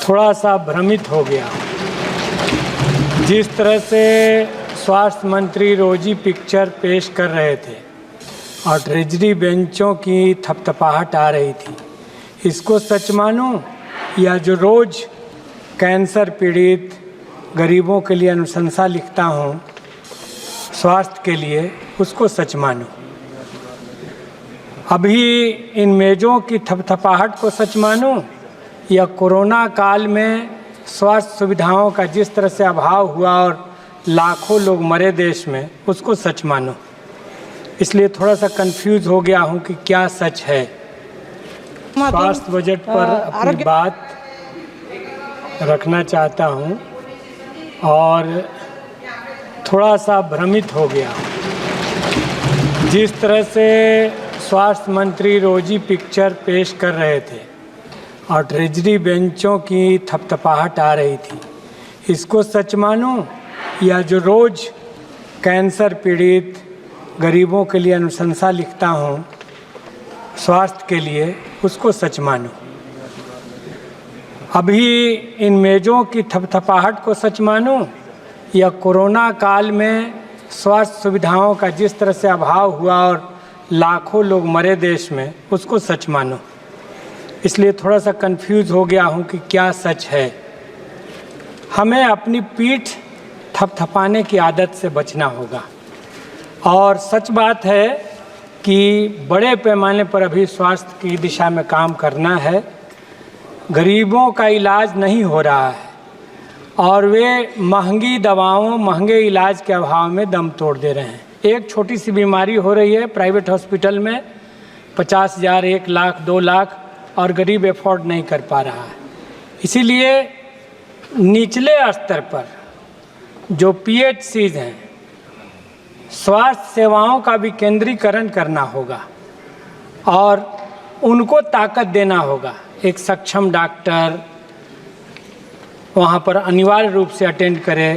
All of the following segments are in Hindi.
थोड़ा सा भ्रमित हो गया। जिस तरह से स्वास्थ्य मंत्री रोजी पिक्चर पेश कर रहे थे और ट्रेजरी बेंचों की थपथपाहट आ रही थी, इसको सच मानूं या जो रोज़ कैंसर पीड़ित गरीबों के लिए अनुशंसा लिखता हूं स्वास्थ्य के लिए, उसको सच मानूं? अभी इन मेज़ों की थपथपाहट को सच मानूं या कोरोना काल में स्वास्थ्य सुविधाओं का जिस तरह से अभाव हुआ और लाखों लोग मरे देश में, उसको सच मानूं? इसलिए थोड़ा सा कंफ्यूज हो गया हूं कि क्या सच है। स्वास्थ्य बजट पर अपनी बात रखना चाहता हूं और थोड़ा सा भ्रमित हो गया। जिस तरह से स्वास्थ्य मंत्री रोजी पिक्चर पेश कर रहे थे और ट्रेजरी बेंचों की थपथपाहट आ रही थी, इसको सच मानूं या जो रोज़ कैंसर पीड़ित गरीबों के लिए अनुशंसा लिखता हूं स्वास्थ्य के लिए, उसको सच मानूं? अभी इन मेज़ों की थपथपाहट को सच मानूं या कोरोना काल में स्वास्थ्य सुविधाओं का जिस तरह से अभाव हुआ और लाखों लोग मरे देश में, उसको सच मानूं? इसलिए थोड़ा सा कंफ्यूज हो गया हूं कि क्या सच है। हमें अपनी पीठ थपथपाने की आदत से बचना होगा और सच बात है कि बड़े पैमाने पर अभी स्वास्थ्य की दिशा में काम करना है। गरीबों का इलाज नहीं हो रहा है और वे महंगी दवाओं, महंगे इलाज के अभाव में दम तोड़ दे रहे हैं। एक छोटी सी बीमारी हो रही है प्राइवेट हॉस्पिटल में 50,000, 1 लाख, 2 लाख, और गरीब एफोर्ड नहीं कर पा रहा है। इसीलिए निचले स्तर पर जो PHCs हैं, स्वास्थ्य सेवाओं का भी केंद्रीकरण करना होगा और उनको ताकत देना होगा। एक सक्षम डॉक्टर वहाँ पर अनिवार्य रूप से अटेंड करे।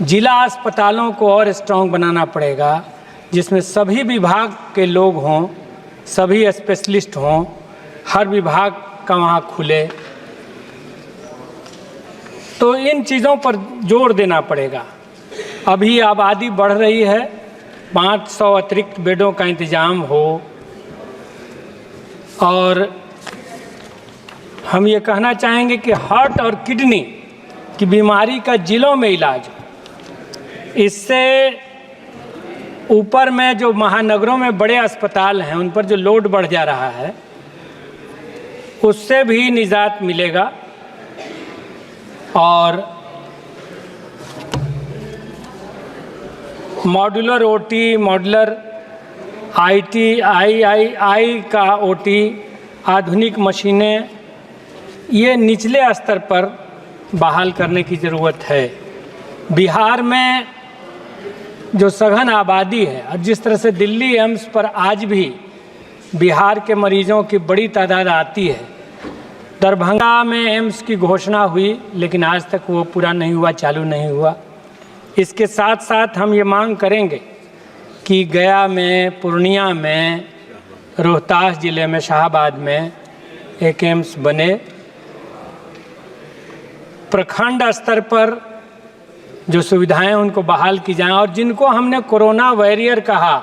जिला अस्पतालों को और स्ट्रॉन्ग बनाना पड़ेगा, जिसमें सभी विभाग के लोग हों, सभी स्पेशलिस्ट हों, हर विभाग का वहाँ खुले। तो इन चीज़ों पर जोर देना पड़ेगा। अभी आबादी बढ़ रही है, 500 अतिरिक्त बेडों का इंतज़ाम हो और हम ये कहना चाहेंगे कि हार्ट और किडनी की बीमारी का जिलों में इलाज हो। इससे ऊपर में जो महानगरों में बड़े अस्पताल हैं, उन पर जो लोड बढ़ जा रहा है, उससे भी निजात मिलेगा। और मॉड्यूलर OT, मॉड्यूलर IT, आई का OT, आधुनिक मशीनें, ये निचले स्तर पर बहाल करने की ज़रूरत है। बिहार में जो सघन आबादी है और जिस तरह से दिल्ली एम्स पर आज भी बिहार के मरीजों की बड़ी तादाद आती है। दरभंगा में एम्स की घोषणा हुई लेकिन आज तक वो पूरा नहीं हुआ, चालू नहीं हुआ। इसके साथ साथ हम ये मांग करेंगे कि गया में, पूर्णिया में, रोहतास ज़िले में, शाहाबाद में एक एम्स बने। प्रखंड स्तर पर जो सुविधाएं उनको बहाल की जाएं और जिनको हमने कोरोना वॉरियर कहा,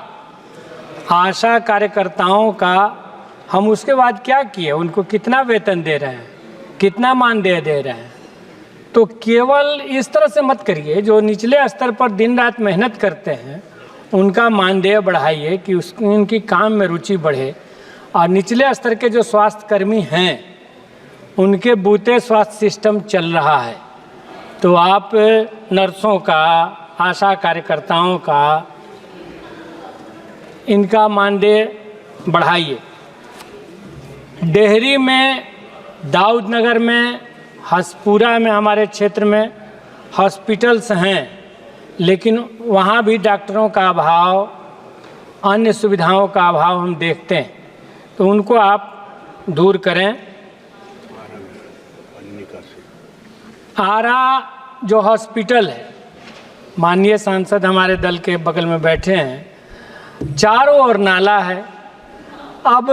आशा कार्यकर्ताओं का, हम उसके बाद क्या किए? उनको कितना वेतन दे रहे हैं, कितना मानदेय दे रहे हैं? तो केवल इस तरह से मत करिए। जो निचले स्तर पर दिन रात मेहनत करते हैं उनका मानदेय बढ़ाइए कि उनकी काम में रुचि बढ़े। और निचले स्तर के जो स्वास्थ्य कर्मी हैं उनके बूते स्वास्थ्य सिस्टम चल रहा है, तो आप नर्सों का, आशा कार्यकर्ताओं का, इनका मानदेय बढ़ाइए। डेहरी में, दाऊदनगर में, हसपुरा में, हमारे क्षेत्र में हॉस्पिटल्स हैं लेकिन वहाँ भी डॉक्टरों का अभाव, अन्य सुविधाओं का अभाव हम देखते हैं, तो उनको आप दूर करें। आरा जो हॉस्पिटल है, माननीय सांसद हमारे दल के बगल में बैठे हैं, चारों ओर नाला है। अब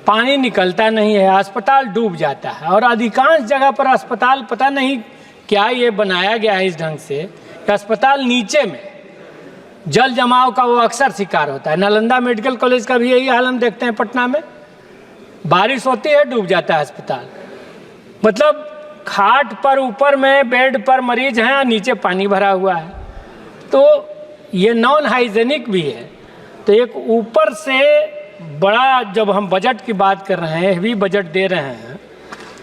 पानी निकलता नहीं है, अस्पताल डूब जाता है। और अधिकांश जगह पर अस्पताल पता नहीं क्या ये बनाया गया है इस ढंग से कि अस्पताल नीचे में जल जमाव का वो अक्सर शिकार होता है। नालंदा मेडिकल कॉलेज का भी यही हाल हम देखते हैं पटना में, बारिश होती है डूब जाता है अस्पताल। मतलब खाट पर ऊपर में बेड पर मरीज हैं और नीचे पानी भरा हुआ है, तो ये नॉन हाइजेनिक भी है। तो एक ऊपर से बड़ा, जब हम बजट की बात कर रहे हैं, हेवी बजट दे रहे हैं,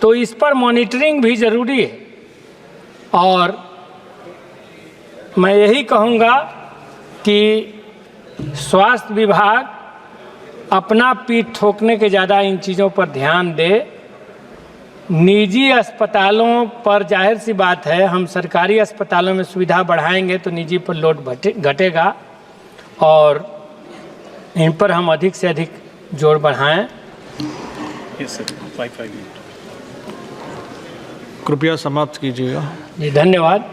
तो इस पर मॉनिटरिंग भी ज़रूरी है। और मैं यही कहूँगा कि स्वास्थ्य विभाग अपना पीठ ठोकने के ज़्यादा इन चीज़ों पर ध्यान दे। निजी अस्पतालों पर जाहिर सी बात है, हम सरकारी अस्पतालों में सुविधा बढ़ाएंगे तो निजी पर लोड घटेगा, और इन पर हम अधिक से अधिक जोर बढ़ाएं। यस सर, 5 मिनट कृपया समाप्त कीजिएगा। जी धन्यवाद।